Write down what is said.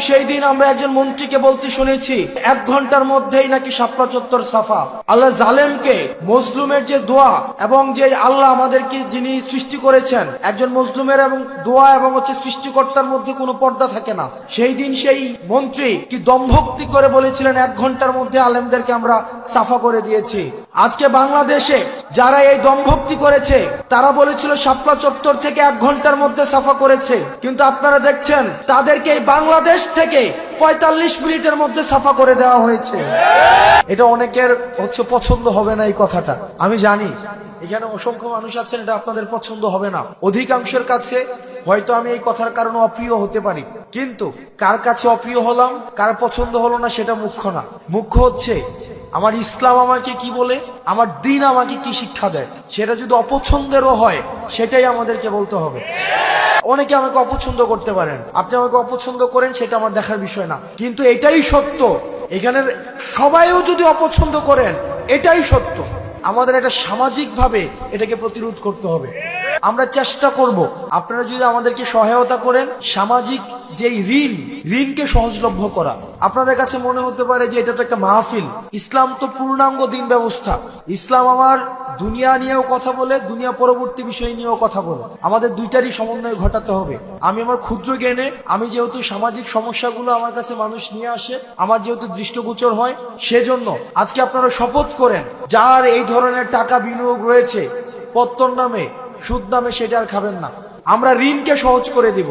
সেই দিন আমরা একজন মন্ত্রীকে বলতে শুনেছি 1 ঘন্টার মধ্যেই নাকি শাপলা চত্বর সাফা। আল্লাহ জালেমকে মজলুমের যে দোয়া এবং যে আল্লাহ আমাদেরকে যিনি সৃষ্টি করেছেন, একজন মজলুমের এবং দোয়া এবং সৃষ্টিকর্তার মধ্যে কোনো পর্দা থাকে না। সেই দিন সেই মন্ত্রী কি দম্ভক্তি করে বলেছিলেন 1 ঘন্টার মধ্যে আলেমদেরকে আমরা সাফা করে দিয়েছি। আজকে বাংলাদেশে যারা এই দম্ভক্তি করেছে তারা বলেছিল শাপলা চত্বর থেকে 1 ঘন্টার মধ্যে সাফা করেছে, কিন্তু আপনারা দেখছেন তাদেরকে এই বাংলাদেশ থেকে 45 মিনিটের মধ্যে সাফা করে দেওয়া হয়েছে। এটা অনেকের পছন্দ হবে না এই কথাটা, আমি জানি। এখানে অসংখ্য মানুষ আছেন, এটা আপনাদের পছন্দ হবে না। অধিকাংশের কাছে হয়তো আমি এই কথার কারণে অপ্রিয় হতে পারি, কিন্তু কার কাছে অপ্রিয় হলাম, কার পছন্দ হলো না সেটা মুখ্য না। মুখ্য হচ্ছে আমার ইসলাম আমাকে কি বলে, আমার দ্বীন আমাকে কি শিক্ষা দেয়। সেটা যদি অপছন্দেরও হয় সেটাই আমাদেরকে বলতে হবে। অনেকে আমাকে অপছন্দ করতে পারেন, আপনি আমাকে অপছন্দ করেন, সেটা আমার দেখার বিষয় না, কিন্তু এটাই সত্য। এখানের সবাইও যদি অপছন্দ করেন, এটাই সত্য। আমাদের এটা সামাজিকভাবে এটাকে প্রতিরোধ করতে হবে। আমরা চেষ্টা করব, আপনারা যদি আমাদেরকে সহায়তা করেন, সামাজিক যেই ঋণকে সহজলভ্য করা। আপনাদের কাছে মনে হতে পারে যে এটা তো একটা মাহফিল, ইসলাম তো পূর্ণাঙ্গ দিন ব্যবস্থা। ইসলাম আমার দুনিয়া নিয়েও কথা বলে, দুনিয়া পরবর্তী বিষয় নিয়েও কথা বলে। আমাদের দুইটারই সমন্বয় ঘটাতে হবে। আমি আমার ক্ষুদ্র জ্ঞানে, আমি যেহেতু সামাজিক সমস্যাগুলো আমার কাছে মানুষ নিয়ে আসে, আমার যেহেতু দৃষ্টিগোচর হয়, সেজন্য আজকে আপনারা শপথ করেন যার এই ধরনের টাকা বিনিয়োগ রয়েছে পত্তন নামে, সুদ নামে, সেটা আর খাবেন না। আমরা ঋণকে সহজ করে দিব।